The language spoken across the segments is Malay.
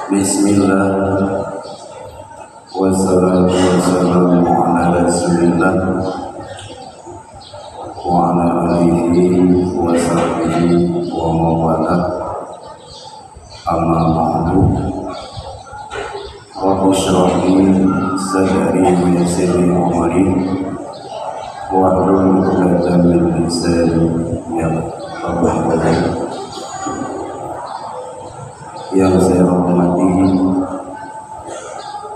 Bismillah wassalatu wassalamu ala rasulillah wa ala alihi wa sahbihi wa mawala amma ba'du. Rabbi shrah li sadri wa yassir li amri wahlul 'uqdatam min lisani yafqahu qawli. Yang saya hormati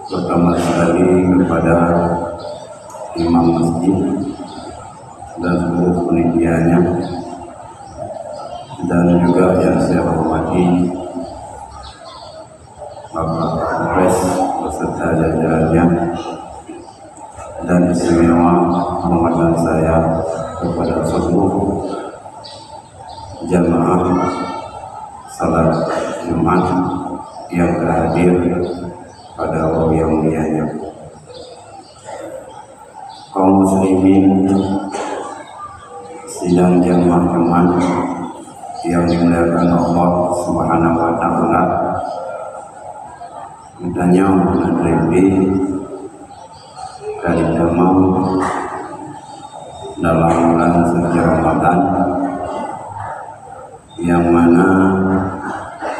pertama sekali kepada imam masjid dan seluruh penitiannya, dan juga yang saya hormati Bapak Kapolres beserta jajarannya, dan istimewa penghormatan saya kepada seluruh jamaah salat Jumat yang hadir pada waktu yang mulianya. Kaum muslimin sidang jamaah Jumat yang dimuliakan Allah Subhanahu wa taala, ditanya menerima dari tamam dalam bulan suci Ramadan, yang mana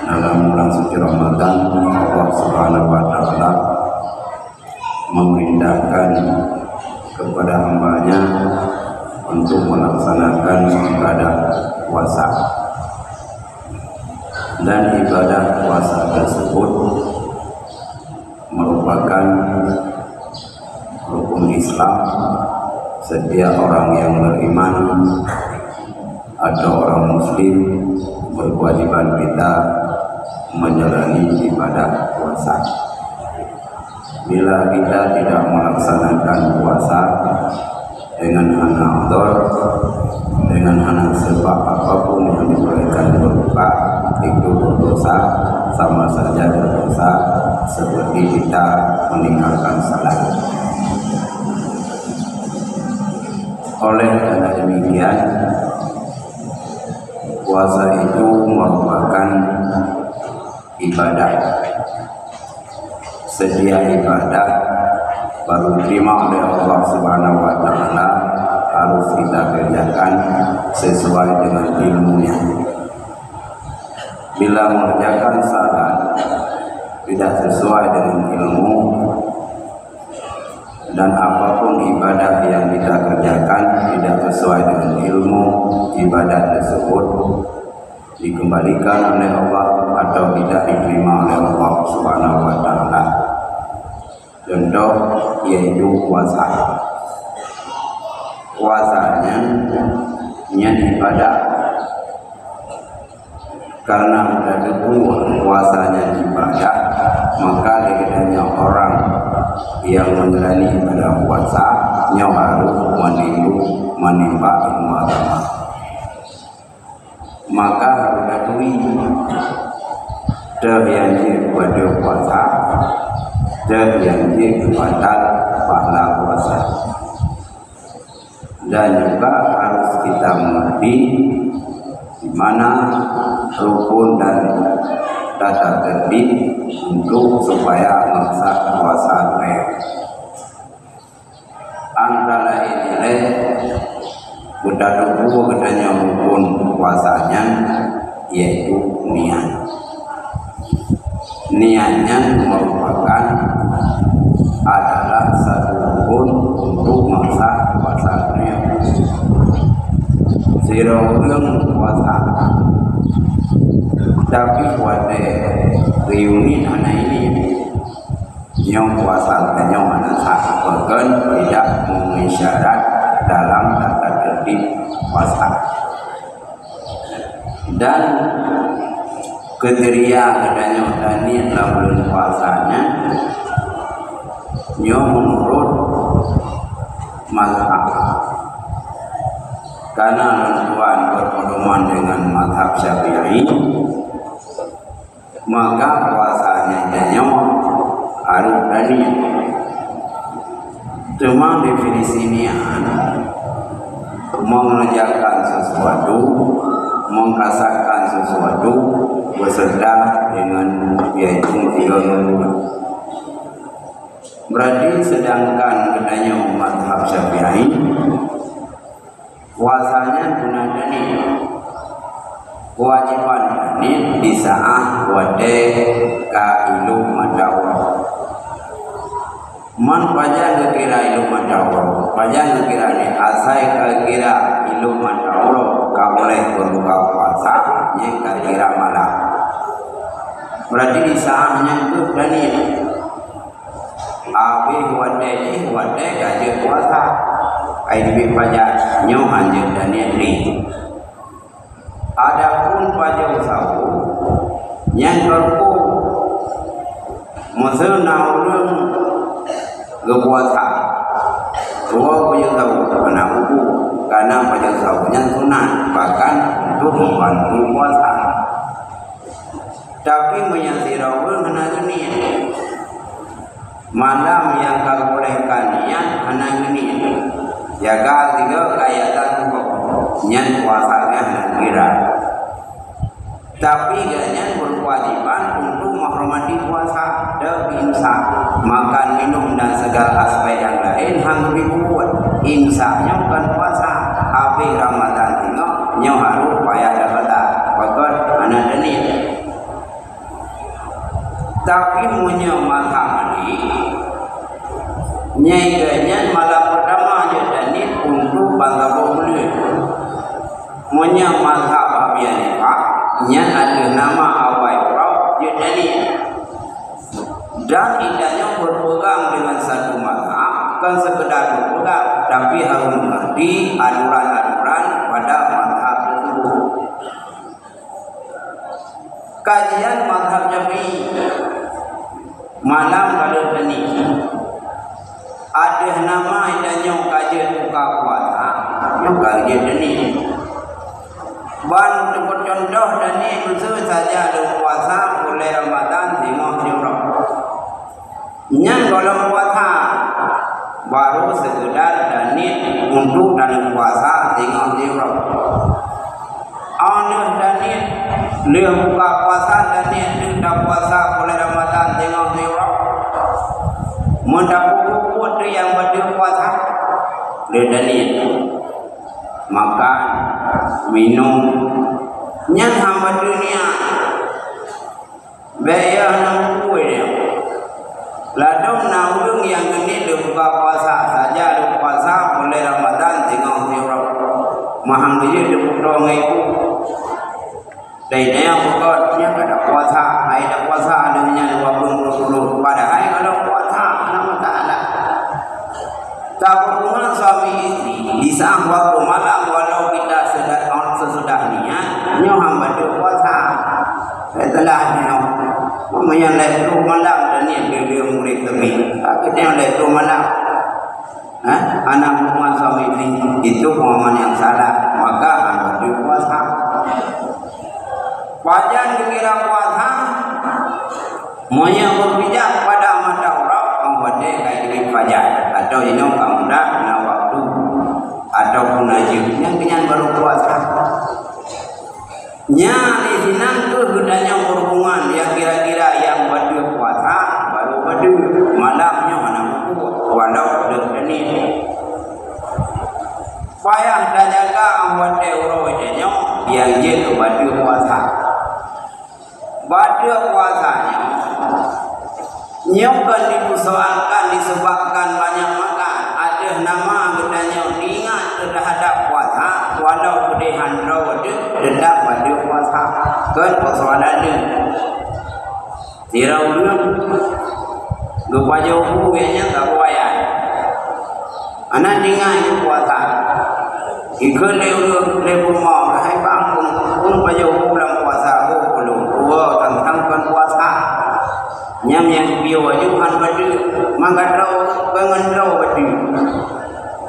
dalam bulan suci Ramadan Allah Subhanahu wa taala memerintahkan kepada hambanya untuk melaksanakan ibadah puasa, dan ibadah puasa tersebut merupakan rukun Islam. Setiap orang yang beriman atau orang muslim berkewajiban kita menjalani ibadah puasa. Bila kita tidak melaksanakan puasa dengan hanador, dengan hana sebab apapun yang dibolehkan berupa, itu berdosa, sama saja berdosa seperti kita meninggalkan salat. Oleh karena demikian, puasa itu merupakan ibadah. Setiap ibadah baru diterima oleh Allah Subhanahu wa taala harus kita kerjakan sesuai dengan ilmunya. Bila mengerjakan salat tidak sesuai dengan ilmu, dan apapun ibadah yang kita kerjakan tidak sesuai dengan ilmu, ibadah tersebut dikembalikan oleh Allah atau tidak diterima oleh Allah Subhanahu wa taala. Contoh yaitu puasa. Puasanya ibadah. Karena sudah dikubur puasanya ibadah, maka adanya orang yang menjalani ibadah puasa harus menimba ilmu agama. Maka harus ketahui terjanji kepada puasa, terjanji kepada pahala puasa, dan juga harus kita mengerti di mana rukun dan tata tertib untuk supaya masa puasa baik. Antara ini udah dulu katanya rukun puasanya yaitu niat. Niatnya merupakan adalah satu rukun untuk masa puasanya. Siraulang puasa, tapi pada reuni anak ini yang puasa hanya mana sah, bahkan tidak memenuhi syarat dalam tata tertib puasa. Dan kriteria adanya tadi dalam bulan puasanya yang menurut mazhab, karena tuan berpedoman dengan mazhab Syafi'i, maka puasanya harus tadi. Cuma definisi niat mengerjakan sesuatu mengkasahkan sesuatu beserta dengan yaitu 3 bulan. Berarti sedangkan kedanya umat Syafi'i puasanya gunanya nih kewajiban ini di saat wade ka ilu madawar. Man pajang kira ilu madawar, pajang kira ni asai kira ilu madawar ka boleh berbuka puasa yang kira malam. Berarti di saatnya itu dan ini abi wade kaje puasa ai di pajak nyo anjeun dan ini. Adapun pajak sawu yang berku masa naurun kepuasa dua pajak sawu karena buku karena pajak sawu yang sunat bahkan untuk membantu puasa. Tapi menyasiraun hana dunia malam yang kalau bolehkan niat hana dunia jaga 3 kayatan nyan puasanya kira. Tapi ganyan berkewajiban untuk menghormati puasa dan imsak, makan minum dan segala aspek yang lain hang dibuat. Imsaknya bukan puasa. Habis Ramadan tengok nyo harus payah dapat pakot anak deni. Tapi punya mazhab ini nyai ganyan malam pertama aja dani untuk bangga boleh. Punya mazhab Abi Hanifah nya ada nama awal prau jadi dan idahnya berpegang dengan satu mazhab bukan sekedar berpegang tapi harus mengerti aturan-aturan pada mazhab tersebut. Kajian mazhab Syafi'i malam pada tani ada nama idahnya kajian buka puasa yang kajian tani. Ban untuk contoh dan ini khusus saja ada puasa mulai Ramadan tengok jumrah. Yang kalau puasa baru sekedar dan ini untuk dalam puasa tengok jumrah. Anuh dan ini dia buka puasa dan ini dah puasa mulai Ramadan tengok jumrah. Mendapat buku yang berpuasa dia dan ini makan minum nyan hamba dunia bayar nang kue dia ladong naudung yang ini buka puasa saja ada puasa mulai Ramadan tengok tiurap mahang dia buka ngaiku dari dia buka ada puasa ada puasa adanya 20 padahal kalau puasa nama ta'ala tak berhubungan suami istri di saat waktu malam walau kita sesudah niat nyo hamba puasa setelah nyo yang lepas malam dan dia murid demi akhirnya lepas malam anak rumah suami istri itu pemahaman yang salah maka hamba puasa wajan dikira puasa monya berpijak pada mata orang membuatnya kayak fajar atau ini kamu dah waktu ataupun najib yang kenyan baru puasa nya di sini tu budaya berhubungan yang kira-kira yang berdua puasa baru berdua malamnya mana buku walau ini payah dah jaga awak euro nya yang je berdua puasa berdua puasanya nyokan dipersoalkan disebabkan banyak makan ada nama bedanya ingat terhadap puasa walau kedehan rawa dendak pada puasa kan persoalan dia tirau dia lupa jauh kayaknya tak buayan anak dengar itu puasa ikut lewu mau hai bangkung pun jauh pulang puasa belum tentang puasa nyam yang biu ajukan badu mangga rau pengen rau badu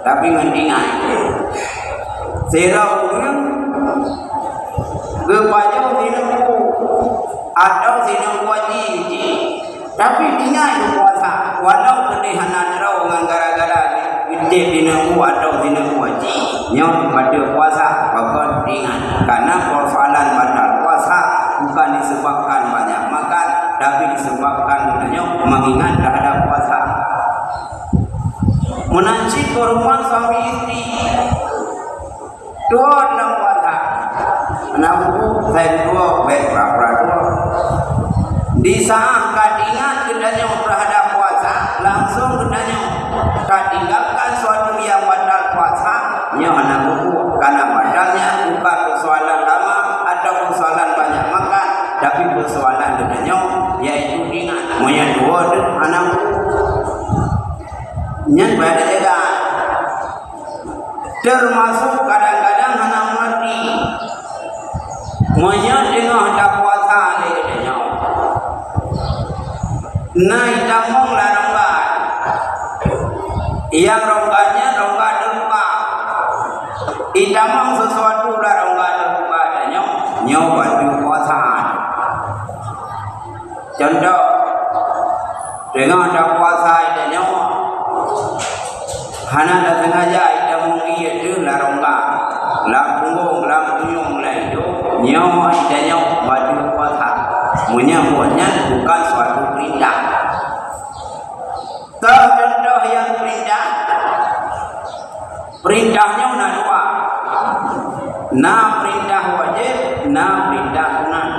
tapi ngendingan serau ke pajau sinaku atau sinaku wajib tapi tinggal puasa walau kedehanan rau gara-gara gede sinaku atau sinaku wajib nyam pada puasa bakal ringan karena puasa bukan disebabkan banyak makan, tapi disebabkan gunanya mengingat terhadap puasa. Menanci ke rumah suami istri, dua dalam puasa. Anakku saya dua, baik berapa dua. Di saat kadingat gunanya terhadap puasa, langsung gunanya tak tinggalkan suatu yang batal puasa. Nyo anakku karena batalnya bukan persoalan lama atau persoalan banyak makan, tapi persoalan gunanya yaitu ingat. Moya dua anakku. Nyan pada jaga termasuk kadang-kadang anak mati moya tengah tak puasa le katanya naik damong la ronggat yang ronggatnya ronggat lupa idamong sesuatu la ronggat lupa katanya nyoba di puasa contoh dengan tak puasa katanya hana da sengaja ita mungi itu larongga lampung lampung lai itu nyawa ita nyawa baju puasa menyambutnya bukan suatu perintah. Contoh yang perintahnya ada dua, na perintah wajib, na perintah sunat.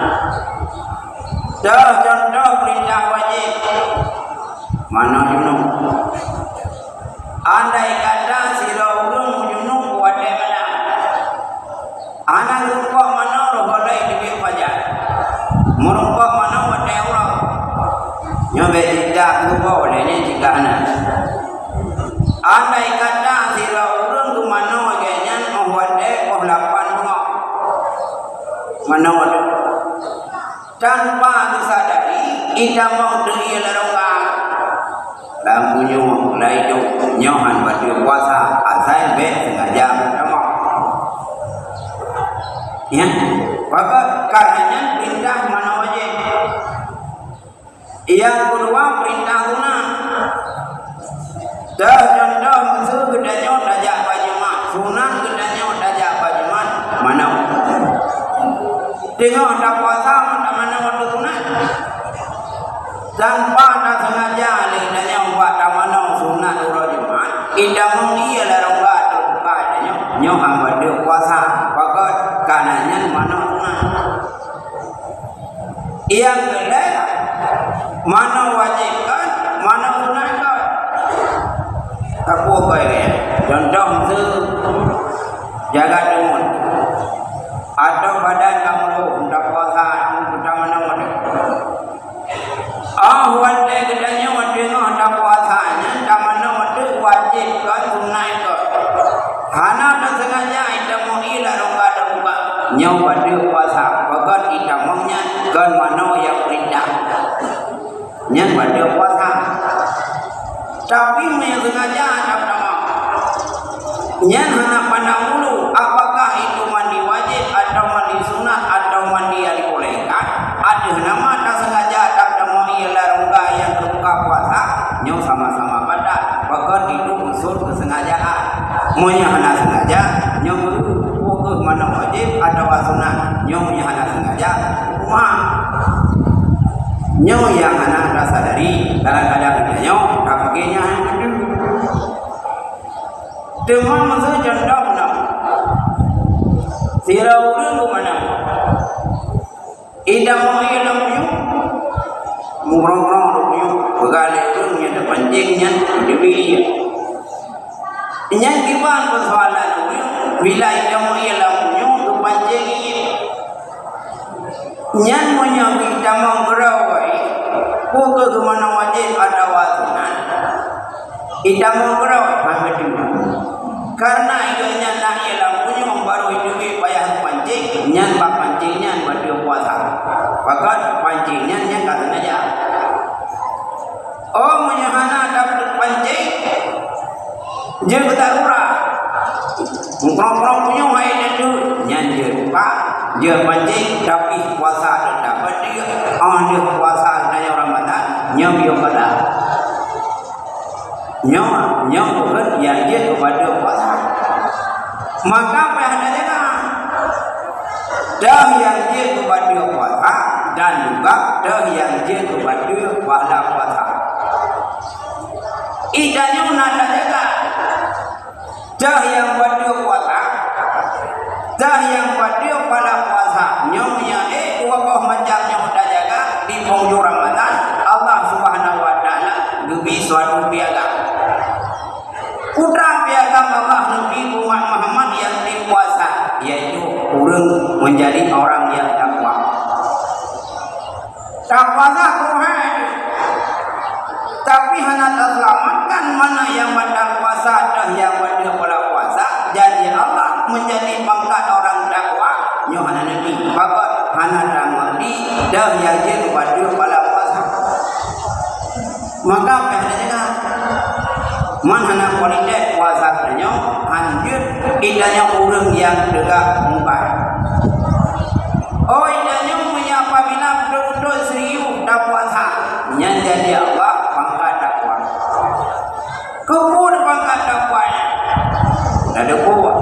Contoh perintah wajib mana junub. Andai kata sila urung junub wate mana anak rupa mana roholai di fajar merumpa mana wate urang nyobe tidak rupa olehnya jika anak andai kata sila urung ke mana wagenyan wate lapan bunga mana wate tanpa disadari kita mau diri larongga dalam punyung lai itu nyohan batu puasa asal bet sengaja bertemu ya maka karenanya perintah mana wajib yang kedua perintah sunat contoh musuh gedanya dajak bajumat sunat gedanya dajak bajumat mana tengok tak puasa mana waktu sunat tanpa tak sengaja lidahnya buat tamana sunat urut Jumat indah mengia larang terbuka nyo hamba dia puasa pakot kanannya mana sunat yang kedua mana wajibkan mana sunatkan aku kaya contoh tu jaga demut atau badan kamu hendak puasa kita mana wate gedanya wate no ada puasanya tamana wate wajib kan sunat itu hana tak sengaja ita mau ila rongga terbuka nyau wate puasa bagat ita maunya kan mana yang perintah nyan wate puasa tapi me sengaja tak nama nyan hana pandang dulu apakah itu mandi wajib atau mandi sunat atau mandi yang dibolehkan ada nama tak sengaja tak larongga yang terbuka puasa nyo sama-sama pada bahkan itu unsur kesengajaan monya hana sengaja nyo ke mana wajib atau sunat nyo monya hana sengaja rumah nyo yang hana rasa dari kadang-kadang nyo tak pakainya demam masa contoh nak sira urang mana idam mau ilam murang-murang rupanya bergalai dunia ada pancingnya diberi yang gimana persoalan dunia bila kamu ialah punya untuk pancing yang punya kita menggerawai buka kemana wajib ada wasunan kita menggerawai hampir dulu karena idenya nak ialah punya baru hidup payah pancing yang bak pancingnya berdua puasa bahkan pancingnya yang katanya aja oh menyahana dapat pancing dia bertarura mengkorong-korong punya hai itu nyanyi pak dia pancing tapi puasa dapat dia dia puasa nanya Ramadan nyam yo pada nyam bukan yang dia kepada puasa maka apa yang ada dah yang dia kepada puasa dan juga dah yang je kepada wala puasa. Idanya nada jaga dah yang pada puasa, dah yang pada pada puasa. Nyonya dua kau macam nyonya jaga di penghujung Ramadan. Allah Subhanahu Wa Taala lebih suatu piagam. Putra piagam Allah Nabi umat Muhammad yang berpuasa, yaitu orang menjadi orang yang takwa. Takwa Tuhan, tapi hanya terselamatkan mana yang pada puasa dan yang pada pola puasa. Jadi Allah menjadi pangkat orang takwa. Yohana Nabi, bapak hana ramadi dah yang jadi pada pola puasa. Maka pihaknya mana kualitas puasa punya anjir idanya orang yang tegak muka. Oh idanya punya apabila betul-betul serius dah puasa, yang jadi Allah pangkat takwa. Kebun pangkat takwa ada kuat.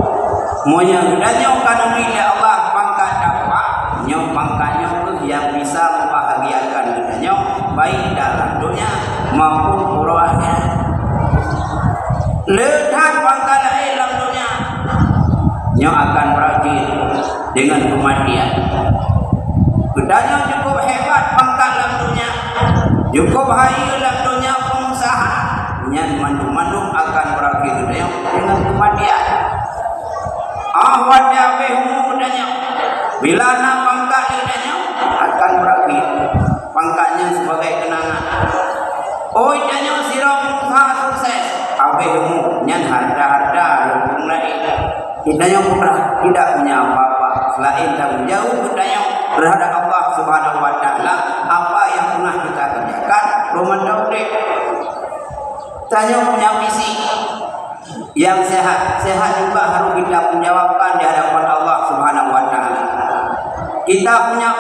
Monya idanya kan bila Allah pangkat takwa, nyok pangkatnya yang bisa membahagiakan idanya baik dalam dunia maupun akhirat. Letak pangkat dalam dunia yang akan berakhir dengan kematian. Kedanya cukup hebat pangkat dalam dunia, cukup bahaya dalam dunia pengusaha, yang mandu-mandu akan berakhir dengan kematian. Awat dia behumudanya, bila nak pangkat dadanya akan berakhir pangkatnya sebagai kenangan. Oh idanya sirah pengusaha sukses. Abehmu nyan harta-harta yang lain. Idanya putra tidak punya apa-apa selain tanggung jawab budaya terhadap Allah Subhanahu Wa Taala. Apa yang pernah kita kerjakan Roman Daudi. Tanya punya visi yang sehat juga harus kita menjawabkan di hadapan Allah Subhanahu Wa Taala. Kita punya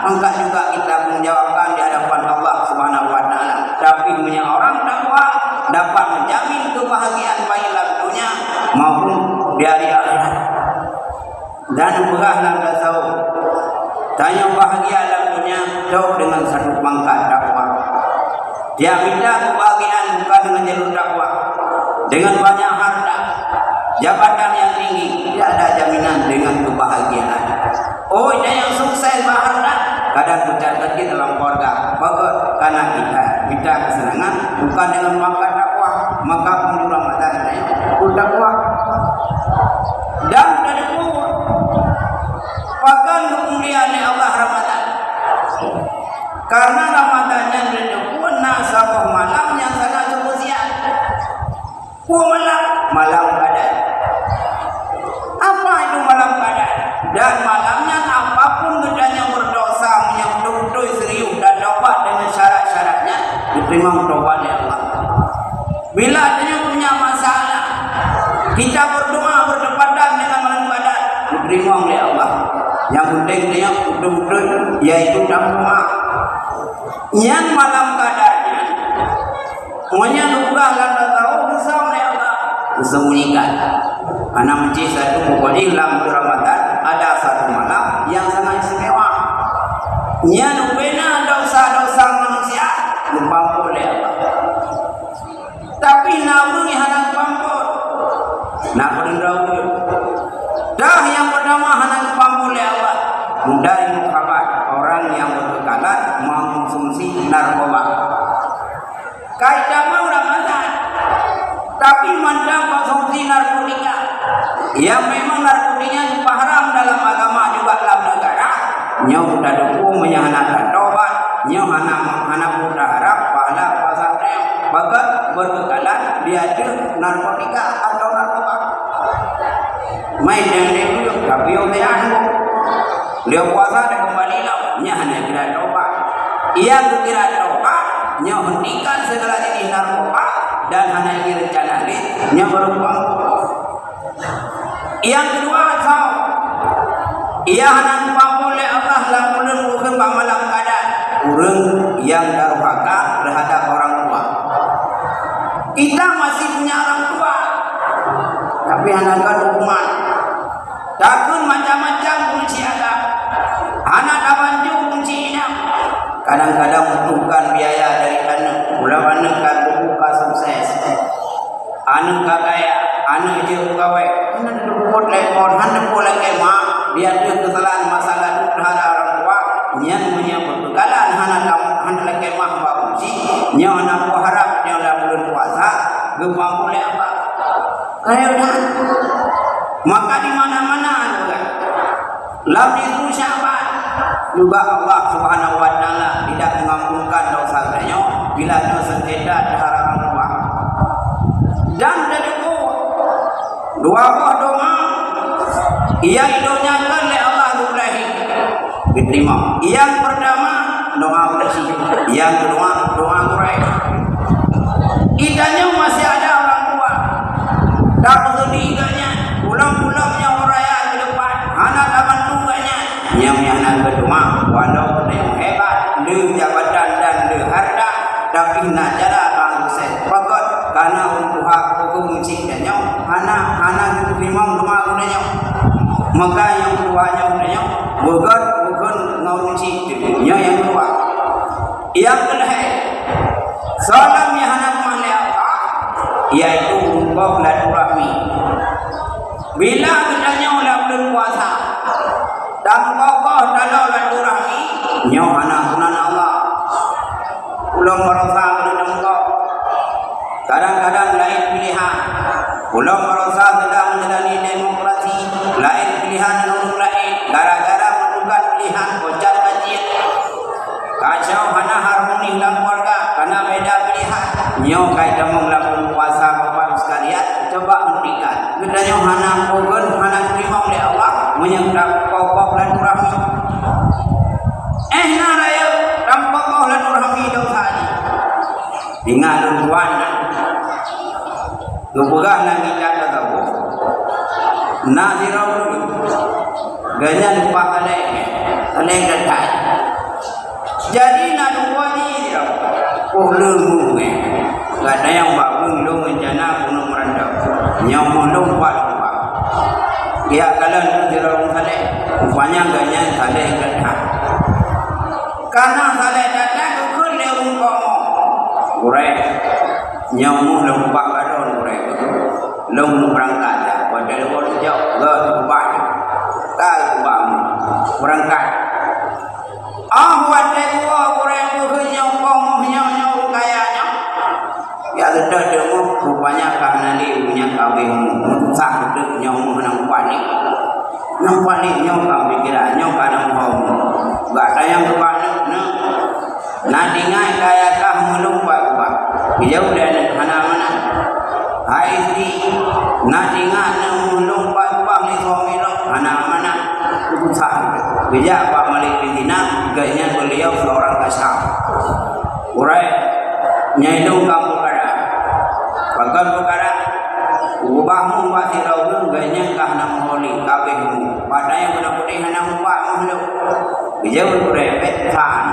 pangkat juga kita menjawabkan di hadapan Allah Subhanahu Wa Taala. Tapi punya orang takwa dapat menjamin kebahagiaan baik dalam dunia maupun di hari akhirat. Dan berahlah tahu tanya bahagia dalam dunia jauh dengan satu pangkat takwa. Dia minta kebahagiaan bukan dengan jalur takwa, dengan banyak harta, jabatan yang tinggi, tidak ada jaminan dengan kebahagiaan. Oh, dia yang sukses berharta, kadang terjadi dalam keluarga. Bagus karena kita kesenangan bukan dengan pangkat takwa, maka penghujung Ramadan ini takwa dan dari kuat. Bahkan kemuliaan Allah Ramadan, karena Ramadannya berdepan nasabah malam yang sangat spesial. Malam Qadar. Apa itu malam Qadar? Dan malamnya apapun bedanya berdosa yang betul-betul serius dan dapat dengan syarat-syaratnya diterima taubat oleh Allah. Bila dia punya masalah, kita berdoa berdekatan dengan malam Qadar diterima oleh Allah. Yang penting dia betul-betul yaitu dalam doa. Yang malam Qadarnya, semuanya lupa landa tahu bisa oleh Allah disembunyikan. Anak menci satu pokoknya dalam Ramadan ada satu malam yang sangat istimewa. Yang benar dosa-dosa manusia diampuni oleh Allah. Tapi namun hendak diampun. Nak berdendam. Dah yang pertama hendak diampuni oleh Allah. Dari muhabat orang yang berbekalan mengkonsumsi narkoba. Kaidah mau Ramadan. Tapi mandang konsumsi narkotika yang memang narkotikanya haram dalam agama juga dalam negara. Nyo udah dukung menyahanakan tobat, nyo anak muda harap pahala pasarnya bagat berbekalan dia ada narkotika atau narkoba. Main yang dia dulu tapi oleh dia puasa dan kembali nya hanya kira tobat. Ia kira tobat, nyo hentikan segala jenis narkoba dan hanya rencana nya beruang. Yang kedua tahu ia hanya dipanggil oleh Allah lamun bukan malam Qadar. Orang yang darhaka terhadap orang tua. Kita masih punya orang tua, tapi anak hukuman. Takun macam-macam kunci agama. Anak tabanju kunci ina. anak kagaya, anak je pegawai, anak duduk lepon, anak boleh kemah, dia ada kesalahan masalah terhadap orang tua, nyan menyambut kegalan, anak kemah bagusi, nyan anak harap nyan dah bulan puasa, gempa boleh apa? Kaya dah, maka di mana-mana juga, lebih Syaban juga Allah Subhanahu Wa Taala tidak mengampunkan dosa-dosanya bila dosa tidak terhadap orang tua. Dan dari dua buah doa yang didoakan oleh Allah Ibrahim diterima. Yang pertama doa bersih, yang kedua doa Quraisy. Idanya masih ada orang tua, tak ketiganya, pulang-pulangnya orang yang di depan, anak dapat tunggannya, yang anak kedua, walau yang hebat, le jabatan dan le harta, tapi nak jalan bangsa, pokok karena untuk hak hukum cintanya, anak terima rumah gunanya, maka yang keduanya gunanya, bukan ngau cintanya yang kedua, yang kedua, salam yang anak mahal Allah, yaitu untuk silaturahmi. Bila katanya oleh bulan puasa, dan kokoh dalam silaturahmi, nyawa anak punan Allah, ulang merasa berdengkok. Kadang-kadang lain pilihan, ulang merasa sedang menjalani demokrasi, lain pilihan orang lain, gara-gara menentukan pilihan kocar kacir, kacau hana harmoni dalam keluarga karena beda pilihan. Nyawa kaitan melakukan puasa bapak sekalian, coba hentikan. Kedanya hana pogon, hana terima oleh Allah, menyerap pokok dan rahmi. Naraya tanpa pokok dan rahmi dosa ini. Ingat tuan. Kepegah nak kita tahu. Nazirau ganyan lupa kalian dekat. Jadi nak dua ni dia. Lemu gak ada yang bangun lu rencana gunung merendam. Yang mulung buat lupa. Dia kalian dirau kalian. Rupanya ganyan kalian dekat. Karena kalian datang ke lemu kamu. Urai nyamu lompak kadon urai long berangkat ya pada orang jauh gak banyak tak banyak berangkat wadai gua urai bukan nyokong nyok kayaknya ya sudah demo rupanya karena dia punya kawin sah itu nyamu nampak ni nyok kami kira nyok kadang mau gak ada yang banyak nanti ngai kayak kamu lupa jauh dari mana-mana. Hai istri, nak ingat nak lompat bang ni suami lo, mana-mana usaha. Bija Pak Malik Bidina, gayanya beliau seorang kasar. Urai, nyaidung kamu kada, bagan perkara, ubahmu masih raudun gayanya kahna moholi kabehmu. Pada yang benar-benar hana ubah mohlo, bija berepet kan.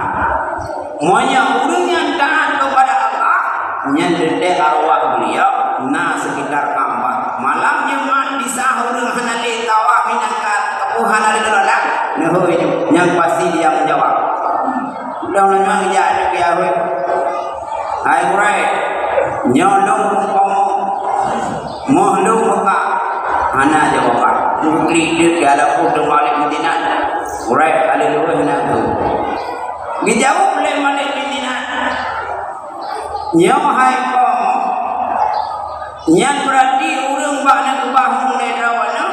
Monya urang yang taat kepada nyendete arwah beliau na sekitar Ka'bah malam Jumat di sahur hanali tawaf minangkat kepuhan ali dolak nehoi yang pasti dia menjawab udah memang jadi dia we hai urai nyolong komo mohlung buka ana jawab mungkin dia dalam udah balik Madinah urai ali dulu nak tu dijawab oleh Malik Madinah yang hai kong yang berarti urang bakna kebahu nedawana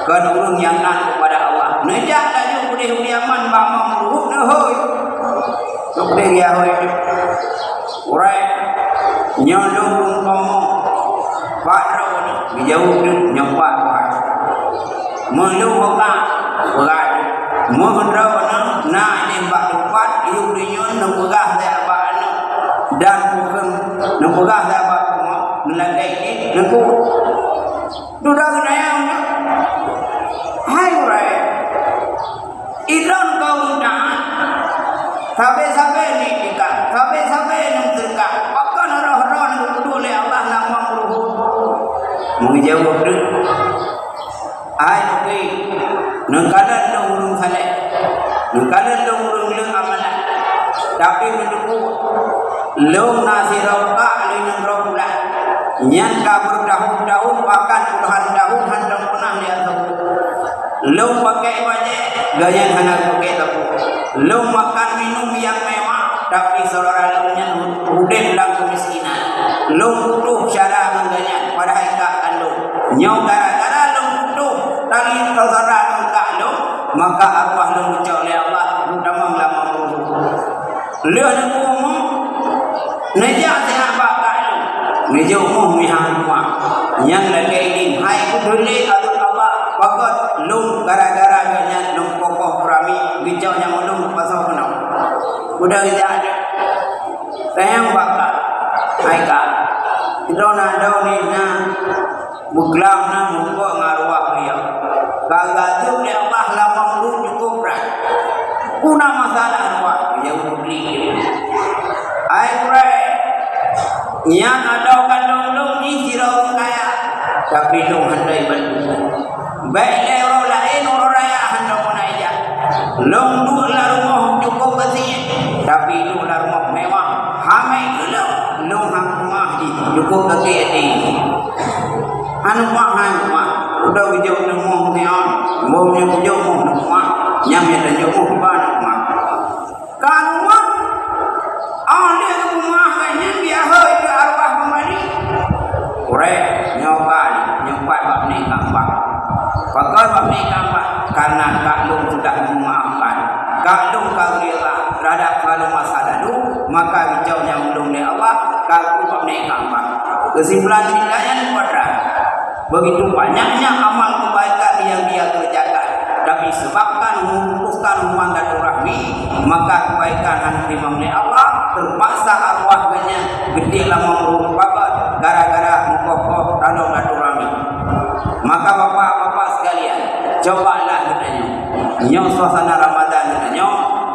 kan urang yang nak kepada Allah nejak laju udih udiaman bama muruh nehoi udih ya hoi urai nyolong komo padro bijau nyampa pak melu hoka urat mohondra na ni bak depan iu dinyon nembugah da bakna dan bukan nembugah da bak melagai ni nengku duda gnayang hai urai idon kau dah sampai ni dekat sampai nang dekat akan roh-roh nang kudu le Allah nama muruh mengjawab tu ai tu nang kadan nang urung saleh nang kadan nang urung le amalan tapi menduku long nasirau ka ali nang robulah nyan ka bertahun-tahun bahkan puluhan tahun hendak pernah dia tahu. Lu pakai banyak gaya hendak pakai tahu. Lu makan minum yang mewah tapi saudara lu nya udah dalam kemiskinan. Lu butuh cara mengganya pada hakikat lu. Nyau gara-gara lu butuh tali saudara lu tak lu, maka arwah lu ucap oleh Allah lu damang lama meruh. Lu nak ngomong najak saya bakal lu. Najak umum mihang rumah. Yang lagi ini hai kuduli adul Allah bagot lu gara-gara ganya lu kokoh kurami bijau yang lu pasal kenal. Udah tidak ada. Sayang bakal hai kak. Kita nak tahu ni na muglam na muka ngaruah beliau. Kagak tu dia Allah lama mulu cukup rak. Kuna masalah arwah dia beli. Ai pre. Yang ada kandung lu ni sirau kaya. Tapi lu handai bantu. Baik le orang lain orang raya handai pun aja. Lu dulu lah rumah cukup bersih. Tapi lu lah rumah mewah. Hamai dulu. Lu hang rumah di cukup kaki ini. Anu mah udah ujung nemu neon, bomnya ujung nemu nyamnya dan jauh ban mah. Kan mah ada rumah kayaknya dia hai ke arwah kembali. Ore nyokan nyempat bab ni kampah. Pakai bab ni kampah karena kaklum sudah memaafkan. Kaklum kagila terhadap kalau masa lalu maka hijaunya ulung oleh Allah kaklum bab ni kampah. Kesimpulan ceritanya kuadrat. Begitu banyaknya amal kebaikan yang dia kerjakan, tapi sebabkan memutuskan hubungan silaturahmi, maka kebaikan yang diterima oleh Allah terpaksa arwahnya gede lama merupakan gara-gara mukokoh dalam silaturahmi. Maka bapak-bapak sekalian, cobalah katanya, nyo suasana Ramadan katanya,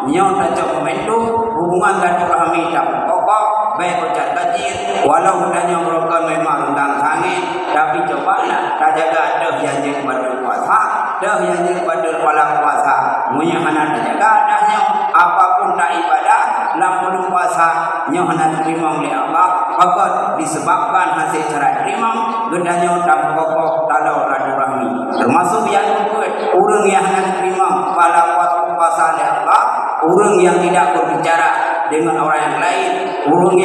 nyo tajam momentum hubungan silaturahmi tak kokoh, baik ucap kajir, walau katanya merupakan memang tentang sangit. Tapi cobalah tak jaga dah yang jadi pada puasa, dah yang jadi pada malam puasa. Munya hana jaga dahnya apapun tak ibadah, lampun puasa nyohana terima oleh Allah. Maka disebabkan hasil cara terima, gedanya tak kokoh dalam silaturahmi. Termasuk yang kedua, orang yang hana terima pada puasa oleh Allah, orang yang tidak berbicara dengan orang yang lain, orang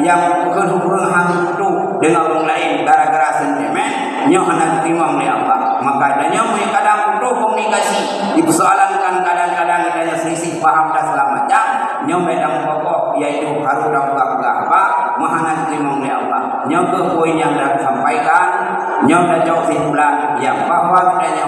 yang bukan orang hantu dengan orang lain gara-gara sentimen, nyo hendak terima oleh Allah. Maka adanya punya kadang butuh komunikasi, dipersoalankan kadang-kadang adanya selisih paham dan segala macam, nyo medang pokok yaitu harus dalam apa mahanan terima oleh Allah. Nyo ke poin yang dah sampaikan, nyo dah jauh simpulan yang bahwa adanya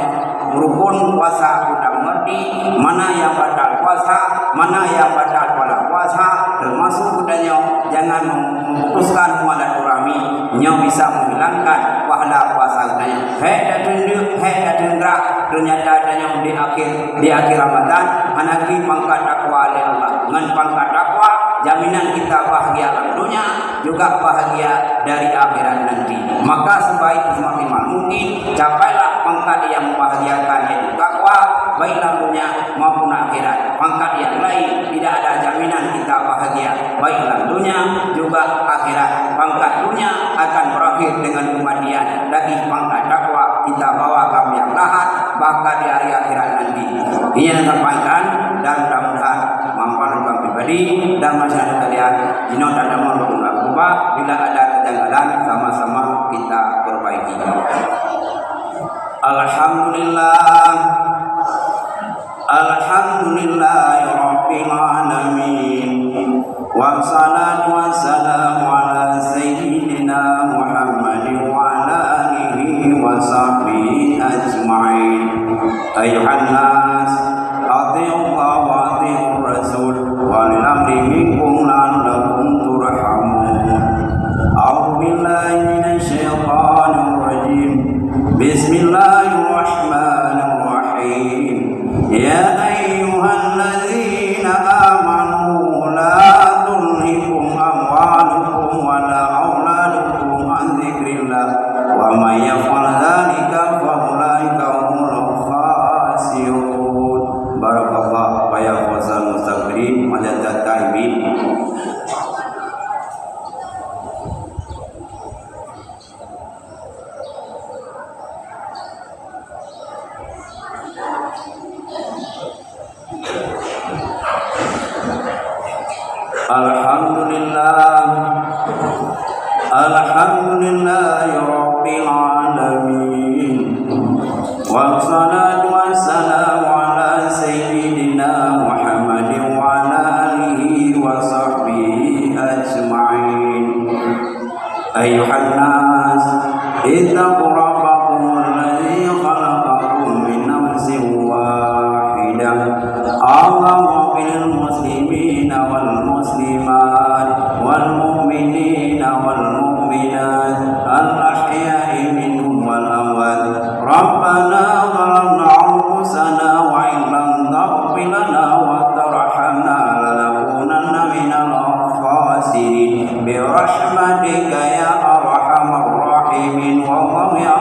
rukun puasa sudah mengerti mana yang batal puasa, mana yang batal puasa, termasuk adanya jangan memutuskan silaturahmi yang bisa menghilangkan pahala puasa katanya. Dah tunjuk, ternyata adanya di akhir Ramadan hanaki pangkat takwa oleh Allah. Dengan pangkat takwa jaminan kita bahagia dalam dunia juga bahagia dari akhirat nanti. Maka sebaik semaksimal mungkin capailah pangkat yang membahagiakan yaitu takwa baik dalam dunia maupun akhirat. Pangkat yang lain tidak ada jaminan kita bahagia baik dalam dunia juga akhirat. Pangkat dunia akan berakhir dengan kematian, tapi pangkat takwa kita bawa ke yang lahat bahkan di hari akhirat nanti. Ini yang sampaikan dan mudah-mudahan manfaat bagi pribadi dan masyarakat kalian. Jino dan nama berubah bila ada kejanggalan sama-sama kita perbaiki. Alhamdulillah, alhamdulillahirabbil alamin. Wassalatu wassalamu ala sayyidina Muhammadin wa ala alihi wa sahbihi ajma'in. Ayuhan nas, atiiullah wa atiiur rasul wa lil amri minkum la'allakum turhamun. A'udzu billahi minasy syaithanir rajim. Bismillahirrahmanirrahim. Ya ayyuhalladzina amanu la tulhikum amwalukum wa la auladukum an dzikrillah wa may yaf'al dzalika fa ulaika humul khasirun. Alhamdulillahi Rabbil Alamin. Wassalatu wassalamu ala Sayyidina Muhammadin wa ala alihi wa sahbihi ajma'in. Ayuhan nas, ittaqu rabbakum alladzi khalaqakum min nafsin wahidah. Allahumma bil muslimina wal muslimat wal mu'minina wal mu'minat al-ahya'i minhum wal amwat. Rabbana zalamna anfusana wa in lam taghfir lana wa tarhamna lanakunanna minal khasirin bi rahmatika ya arhamar rahimin. Wallahu ya